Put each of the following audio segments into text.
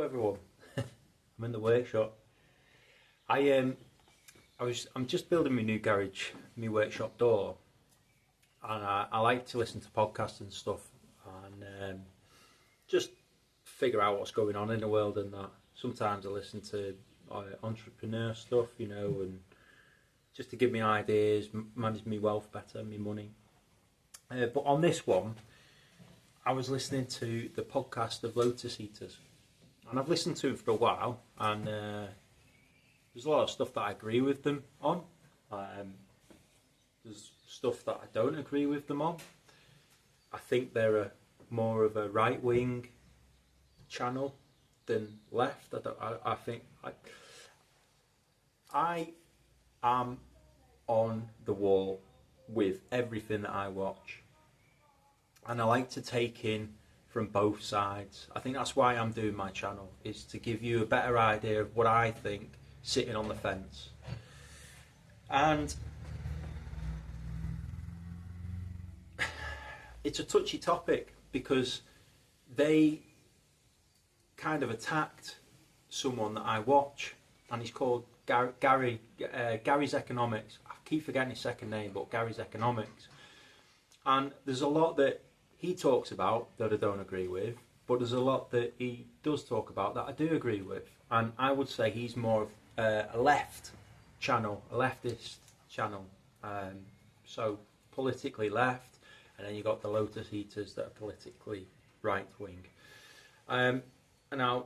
Hello everyone, I'm in the workshop. I'm just building my new garage, my workshop door, and I like to listen to podcasts and stuff, and just figure out what's going on in the world and that. Sometimes I listen to entrepreneur stuff, and just to give me ideas, manage my wealth better, my money. But on this one, I was listening to the podcast of Lotus Eaters. And I've listened to it for a while, and there's a lot of stuff that I agree with them on. There's stuff that I don't agree with them on. I think they're more of a right-wing channel than left. I am on the wall with everything that I watch, and I like to take in from both sides. I think that's why I'm doing my channel, is to give you a better idea of what I think sitting on the fence. And it's a touchy topic because they kind of attacked someone that I watch, and he's called Gary's Economics. I keep forgetting his second name, but Gary's Economics. And there's a lot that he talks about that I don't agree with, but there's a lot that he does talk about that I do agree with. And I would say he's more of a left channel, a leftist channel. So politically left, and then you've got the Lotus Eaters that are politically right-wing. Now,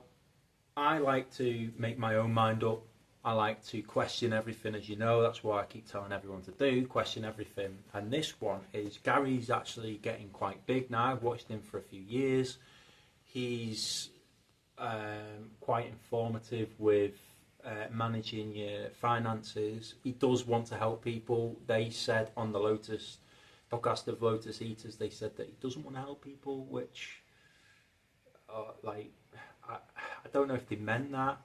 I like to make my own mind up. I like to question everything, as you know. That's what I keep telling everyone to do, question everything. And this one is, Gary's actually getting quite big now. I've watched him for a few years. He's quite informative with managing your finances. He does want to help people. They said on the Lotus podcast of Lotus Eaters, they said that he doesn't want to help people, which, I don't know if they meant that.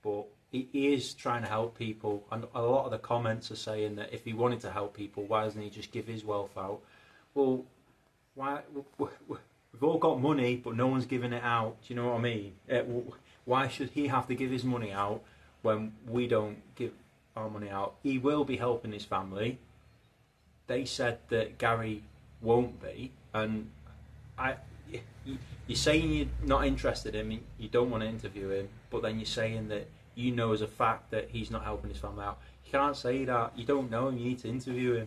But he is trying to help people, and a lot of the comments are saying that if he wanted to help people, why doesn't he just give his wealth out? Well, why? We've all got money, but no one's giving it out. Do you know what I mean? Why should he have to give his money out when we don't give our money out? He will be helping his family. They said that Gary won't be, and you're saying you're not interested in him, you don't want to interview him, but then you're saying that you know as a fact that he's not helping his family out. You can't say that. You don't know him, you need to interview him.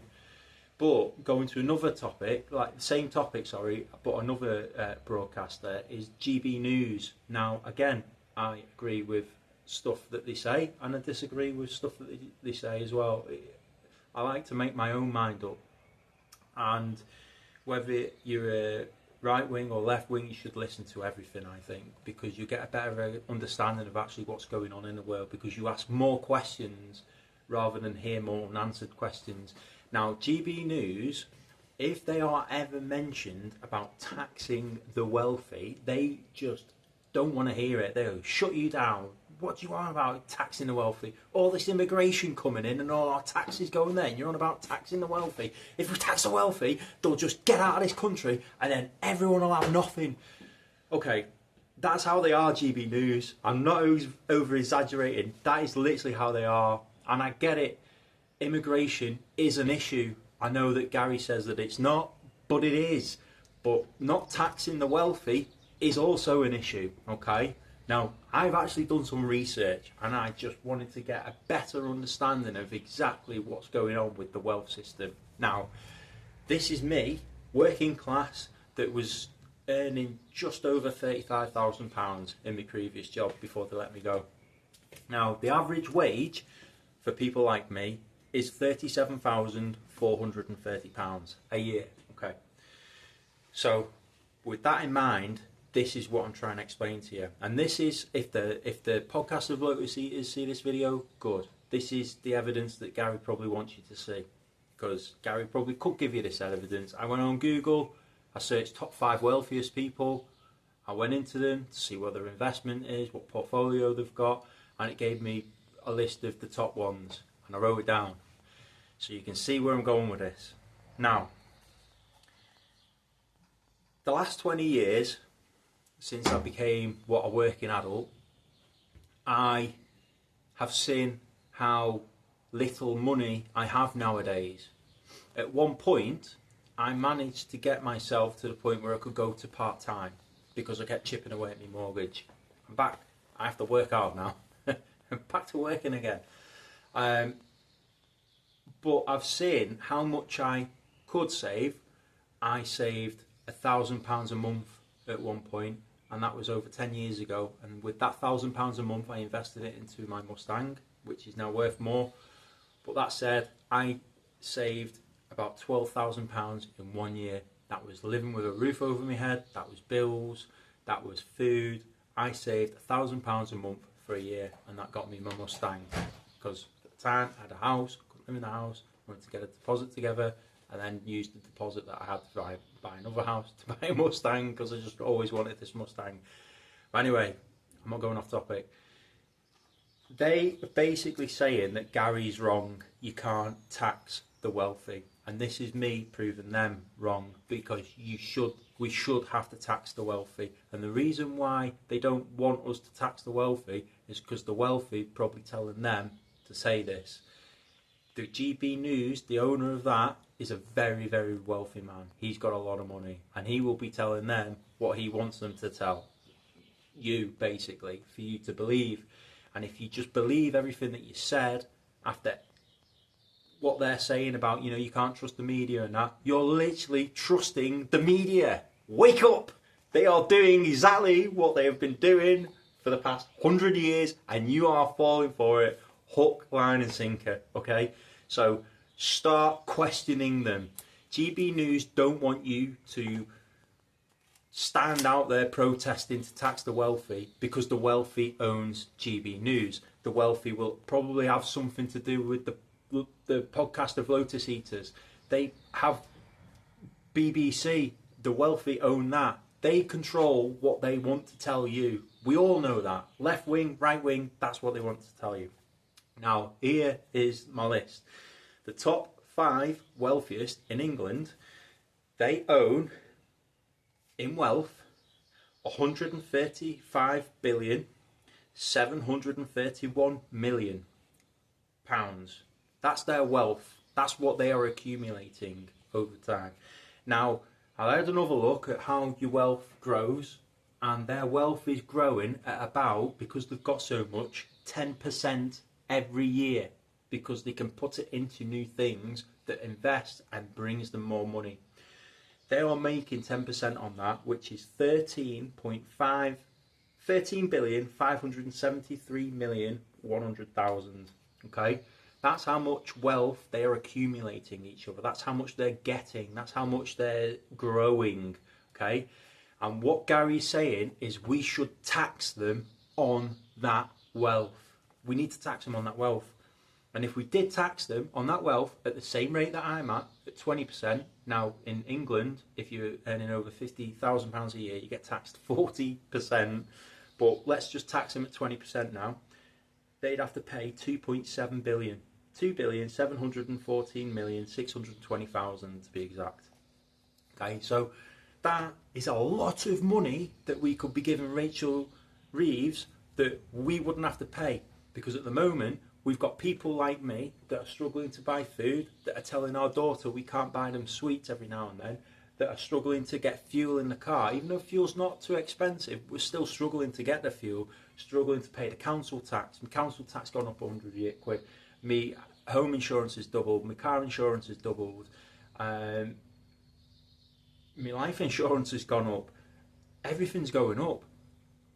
But going to another topic, like the same topic, sorry, but another broadcaster is GB News. Now, again, I agree with stuff that they say, and I disagree with stuff that they say as well. I like to make my own mind up. And whether you're a right wing or left wing, you should listen to everything, I think, because you get a better understanding of actually what's going on in the world, because you ask more questions rather than hear more unanswered questions. Now, GB News, if they are ever mentioned about taxing the wealthy, they just don't want to hear it. They'll shut you down. What do you want about taxing the wealthy? All this immigration coming in and all our taxes going there, and you're on about taxing the wealthy. If we tax the wealthy, they'll just get out of this country and then everyone will have nothing. Okay, that's how they are, GB News. I'm not over-exaggerating. That is literally how they are. And I get it. Immigration is an issue. I know that Gary says that it's not, but it is. But not taxing the wealthy is also an issue, okay? Now, I've actually done some research, and I just wanted to get a better understanding of exactly what's going on with the wealth system. Now, this is me, working class, that was earning just over £35,000 in my previous job before they let me go. Now, the average wage for people like me is £37,430 a year. Okay. So, with that in mind, this is what I'm trying to explain to you. And this is, if the podcast of Lotus Eaters see this video, good. This is the evidence that Gary probably wants you to see. Because Gary probably could give you this evidence. I went on Google, I searched top 5 wealthiest people. I went into them to see what their investment is, what portfolio they've got, and it gave me a list of the top ones. And I wrote it down. So you can see where I'm going with this. Now, the last 20 years, since I became what a working adult, I have seen how little money I have nowadays. At one point, I managed to get myself to the point where I could go to part-time because I kept chipping away at my mortgage. I'm back. I have to work hard now. I'm back to working again. But I've seen how much I could save. I saved £1,000 a month at one point, and that was over 10 years ago. And with that £1,000 a month, I invested it into my Mustang, which is now worth more. But that said, I saved about £12,000 in 1 year. That was living with a roof over my head, that was bills, that was food. I saved £1,000 a month for a year, and that got me my Mustang. Because at the time I had a house, couldn't live in the house, wanted to get a deposit together, and then used the deposit that I had to buy another house to buy a Mustang, because I just always wanted this Mustang. But anyway, I'm not going off topic. They are basically saying that Gary's wrong, you can't tax the wealthy. And this is me proving them wrong, because we should have to tax the wealthy. And the reason why they don't want us to tax the wealthy is because the wealthy probably telling them to say this. The GB News, the owner of that, is a very, very wealthy man. He's got a lot of money, and he will be telling them what he wants them to tell you, basically, for you to believe. And if you just believe everything that you said after what they're saying about, you can't trust the media and that, you're literally trusting the media. Wake up! They are doing exactly what they have been doing for the past 100 years, and you are falling for it hook, line and sinker, okay? So start questioning them. GB News don't want you to stand out there protesting to tax the wealthy, because the wealthy owns GB News. The wealthy will probably have something to do with the podcast of Lotus Eaters. They have BBC. The wealthy own that. They control what they want to tell you. We all know that. Left wing, right wing, that's what they want to tell you. Now, here is my list. The top 5 wealthiest in England, they own, in wealth, 135,731,000,000 pounds. That's their wealth. That's what they are accumulating over time. Now, I had another look at how your wealth grows, and their wealth is growing at about, because they've got so much, 10% every year, because they can put it into new things that invest and brings them more money. They are making 10% on that, which is 13,573,100,000. Okay, that's how much wealth they are accumulating each other. That's how much they're getting. That's how much they're growing. Okay, and what Gary's saying is we should tax them on that wealth. We need to tax them on that wealth. And if we did tax them on that wealth at the same rate that I'm at 20%, now in England, if you're earning over £50,000 a year, you get taxed 40%. But let's just tax them at 20% now. They'd have to pay 2.7 billion. 2,714,620,000 to be exact. Okay, so that is a lot of money that we could be giving Rachel Reeves that we wouldn't have to pay. Because at the moment, we've got people like me that are struggling to buy food, that are telling our daughter we can't buy them sweets every now and then, that are struggling to get fuel in the car. Even though fuel's not too expensive, we're still struggling to get the fuel, struggling to pay the council tax. My council tax gone up £100 quid. My home insurance has doubled. My car insurance has doubled. My life insurance has gone up. Everything's going up.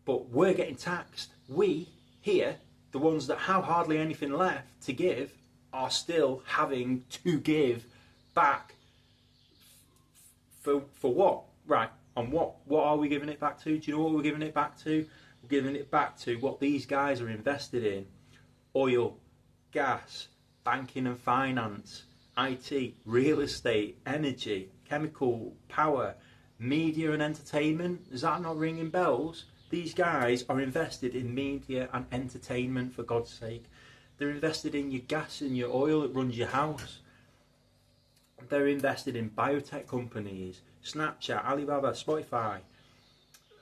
But we're getting taxed. We, here, the ones that have hardly anything left to give, are still having to give back. For what? Right, on what? What are we giving it back to? Do you know what we're giving it back to? We're giving it back to what these guys are invested in. Oil, gas, banking and finance, IT, real estate, energy, chemical, power, media and entertainment. Is that not ringing bells? These guys are invested in media and entertainment, for God's sake. They're invested in your gas and your oil that runs your house. They're invested in biotech companies, Snapchat, Alibaba, Spotify,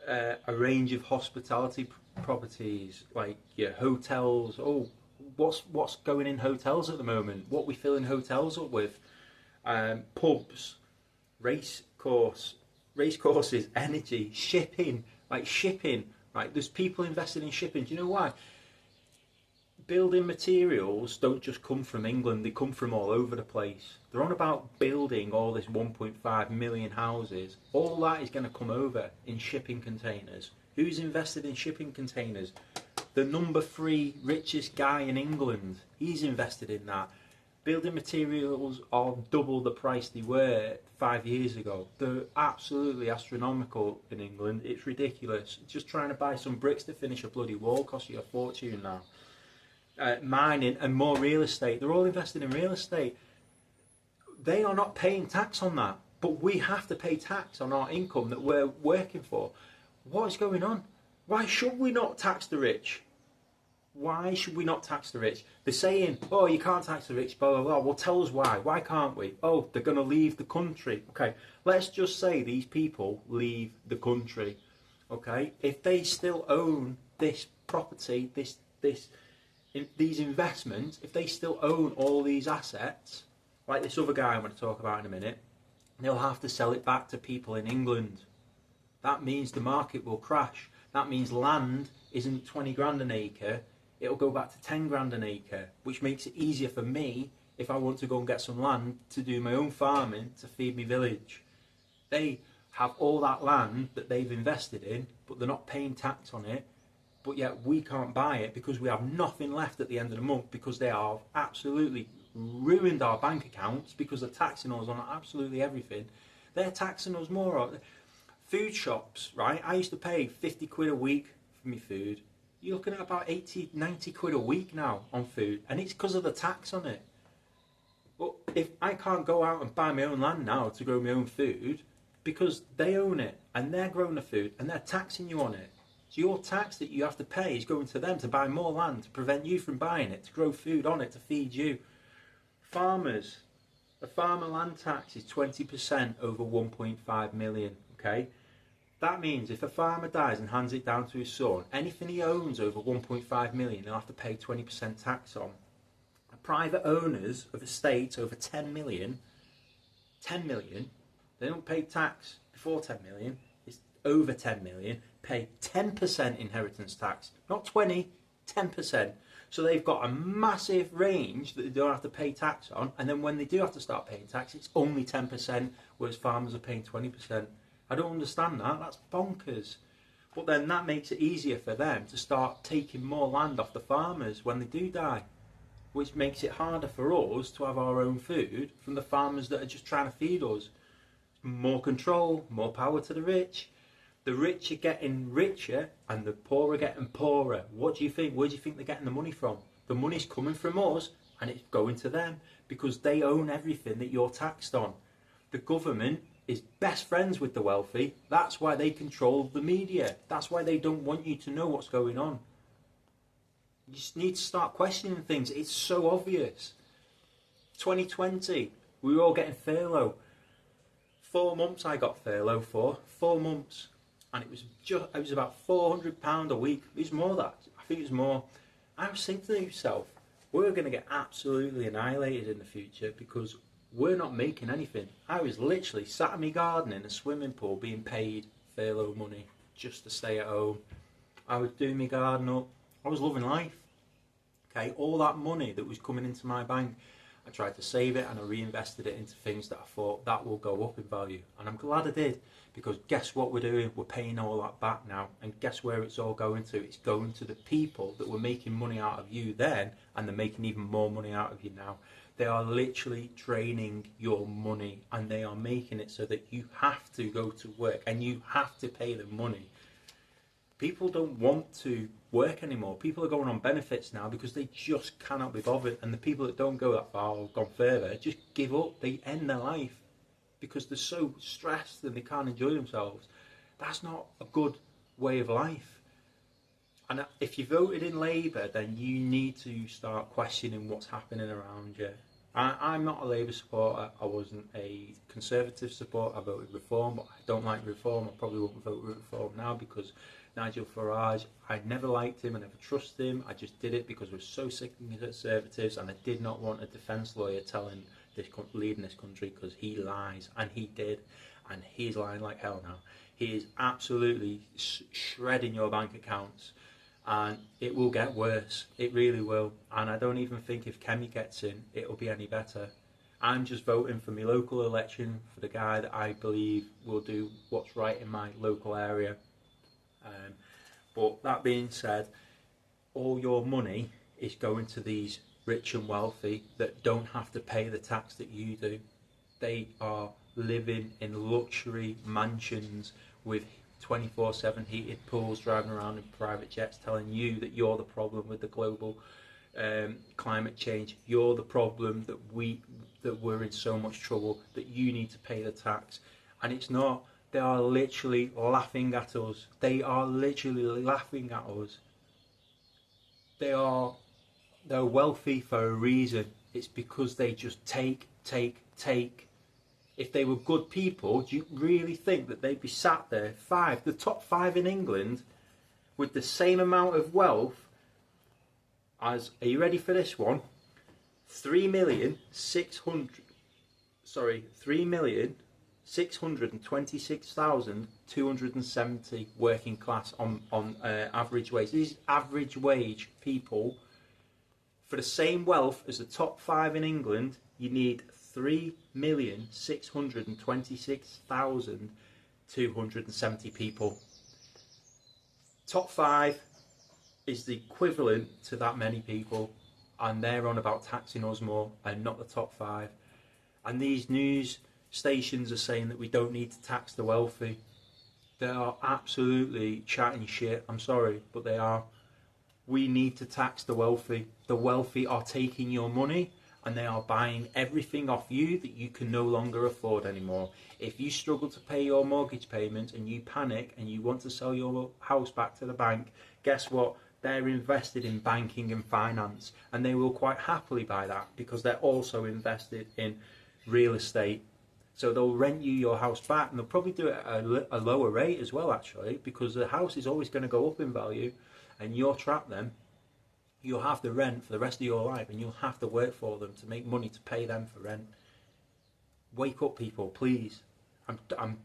a range of hospitality properties, like your hotels. Oh, what's going in hotels at the moment? What we filling hotels up with? Pubs, race courses, energy, shipping. Like shipping, right? There's people invested in shipping. Do you know why? Building materials don't just come from England, they come from all over the place. They're on about building all this 1.5 million houses. All that is going to come over in shipping containers. Who's invested in shipping containers? The number 3 richest guy in England, he's invested in that. Building materials are double the price they were 5 years ago. They're absolutely astronomical in England. It's ridiculous. Just trying to buy some bricks to finish a bloody wall costs you a fortune now. Mining and more real estate. They're all invested in real estate. They are not paying tax on that, but we have to pay tax on our income that we're working for. What is going on? Why should we not tax the rich? Why should we not tax the rich? They're saying, oh, you can't tax the rich, blah, blah, blah. Well, tell us why. Why can't we? Oh, they're going to leave the country. Okay, let's just say these people leave the country. Okay, if they still own this property, these investments, if they still own all these assets, like this other guy I'm going to talk about in a minute, they'll have to sell it back to people in England. That means the market will crash. That means land isn't 20 grand an acre, it'll go back to 10 grand an acre, which makes it easier for me if I want to go and get some land to do my own farming to feed my village. They have all that land that they've invested in, but they're not paying tax on it. But yet we can't buy it because we have nothing left at the end of the month, because they have absolutely ruined our bank accounts because they're taxing us on absolutely everything. They're taxing us more. Food shops, right? I used to pay 50 quid a week for my food. You're looking at about 80, 90 quid a week now on food, and it's because of the tax on it. But if I can't go out and buy my own land now to grow my own food, because they own it and they're growing the food and they're taxing you on it. So your tax that you have to pay is going to them to buy more land, to prevent you from buying it, to grow food on it, to feed you. Farmers, a farmer land tax is 20% over 1.5 million, okay? That means if a farmer dies and hands it down to his son, anything he owns over 1.5 million, he'll have to pay 20% tax on. Private owners of estates over 10 million, they don't pay tax before 10 million, it's over 10 million, pay 10% inheritance tax, not 20, 10%. So they've got a massive range that they don't have to pay tax on, and then when they do have to start paying tax, it's only 10%, whereas farmers are paying 20%. I don't understand that, that's bonkers. But then that makes it easier for them to start taking more land off the farmers when they do die, which makes it harder for us to have our own food from the farmers that are just trying to feed us. More control, more power to the rich. The rich are getting richer and the poor are getting poorer. What do you think? Where do you think they're getting the money from? The money's coming from us and it's going to them because they own everything that you're taxed on. The government is best friends with the wealthy. That's why they control the media. That's why they don't want you to know what's going on. You just need to start questioning things. It's so obvious. 2020, we were all getting furlough. 4 months I got furlough for. 4 months. And it was about £400 a week. It was more that. I think it was more. I was thinking to myself, we're going to get absolutely annihilated in the future because we're not making anything. I was literally sat in my garden in a swimming pool being paid furlough money just to stay at home. I was doing my garden up. I was loving life. Okay, all that money that was coming into my bank, I tried to save it and I reinvested it into things that I thought that will go up in value. And I'm glad I did, because guess what we're doing? We're paying all that back now. And guess where it's all going to? It's going to the people that were making money out of you then, and they're making even more money out of you now. They are literally draining your money, and they are making it so that you have to go to work and you have to pay them money. People don't want to work anymore. People are going on benefits now because they just cannot be bothered. And the people that don't go that far or gone further just give up. They end their life because they're so stressed and they can't enjoy themselves. That's not a good way of life. And if you voted in Labour, then you need to start questioning what's happening around you. I'm not a Labour supporter. I wasn't a Conservative supporter. I voted Reform, but I don't like Reform. I probably won't vote Reform now because Nigel Farage, I never liked him. I never trusted him. I just did it because I was so sick of the Conservatives, and I did not want a defence lawyer leading this country, because he lies, and he did, and he's lying like hell now. He is absolutely shredding your bank accounts, and it will get worse. It really will. And I don't even think if Kemi gets in, it'll be any better. I'm just voting for my local election for the guy that I believe will do what's right in my local area. But that being said, all your money is going to these rich and wealthy that don't have to pay the tax that you do. They are living in luxury mansions with 24/7 heated pools, driving around in private jets, telling you that you're the problem with the global climate change. You're the problem, that we're in so much trouble, that you need to pay the tax. And it's not. They are literally laughing at us. They are literally laughing at us. They're wealthy for a reason. It's because they just take. If they were good people, do you really think that they'd be sat there, the top 5 in England, with the same amount of wealth as, are you ready for this one? 3,626,270 working class on average wage. These average wage people, for the same wealth as the top 5 in England, you need 3,626,270 people. Top 5 is the equivalent to that many people, and they're on about taxing us more, and not the top 5. And these news stations are saying that we don't need to tax the wealthy. They are absolutely chatting shit. I'm sorry, but they are. We need to tax the wealthy. The wealthy are taking your money, and they are buying everything off you that you can no longer afford anymore. If you struggle to pay your mortgage payments and you panic and you want to sell your house back to the bank, guess what? They're invested in banking and finance, and they will quite happily buy that because they're also invested in real estate. So they'll rent you your house back, and they'll probably do it at a lower rate as well, actually, because the house is always going to go up in value, and you're trapped then. You'll have to rent for the rest of your life, and you'll have to work for them to make money to pay them for rent. Wake up, people, please. I'm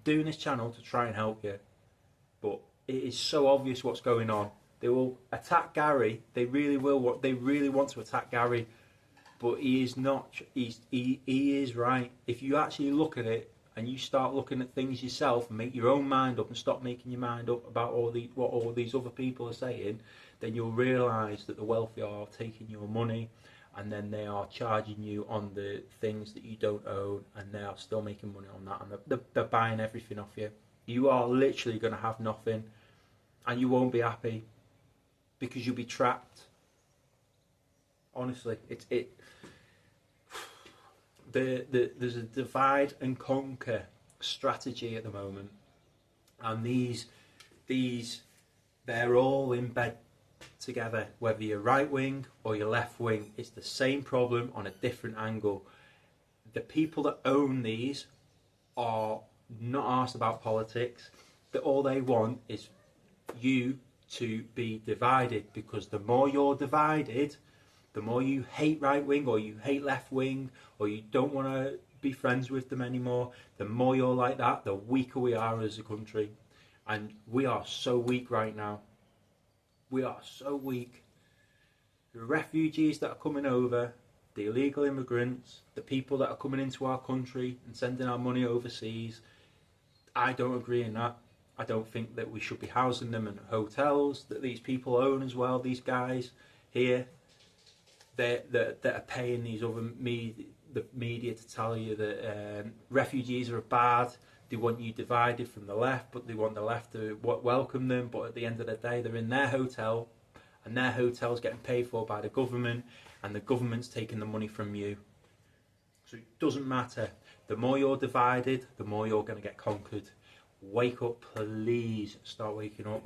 doing this channel to try and help you, but it is so obvious what's going on. They will attack Gary. They really will. They really want to attack Gary, but he is not. He is right. If you actually look at it and you start looking at things yourself and make your own mind up and stop making your mind up about what all these other people are saying, then you'll realise that the wealthy are taking your money, and then they are charging you on the things that you don't own, and they are still making money on that, and they're buying everything off you. You are literally going to have nothing, and you won't be happy, because you'll be trapped. Honestly, there's a divide and conquer strategy at the moment, and they're all in bed together. Whether you're right wing or you're left wing, it's the same problem on a different angle. The people that own these are not asked about politics. That all they want is you to be divided, because the more you're divided, the more you hate right wing or you hate left wing, or you don't want to be friends with them anymore, the more you're like that, the weaker we are as a country. And we are so weak right now. We are so weak. The refugees that are coming over, the illegal immigrants, the people that are coming into our country and sending our money overseas, I don't agree in that. I don't think that we should be housing them in hotels that these people own as well. These guys here, that are paying these other the media to tell you that refugees are bad. They want you divided from the left, but they want the left to welcome them. But at the end of the day, they're in their hotel, and their hotel's getting paid for by the government, and the government's taking the money from you. So it doesn't matter. The more you're divided, the more you're going to get conquered. Wake up, please. Start waking up.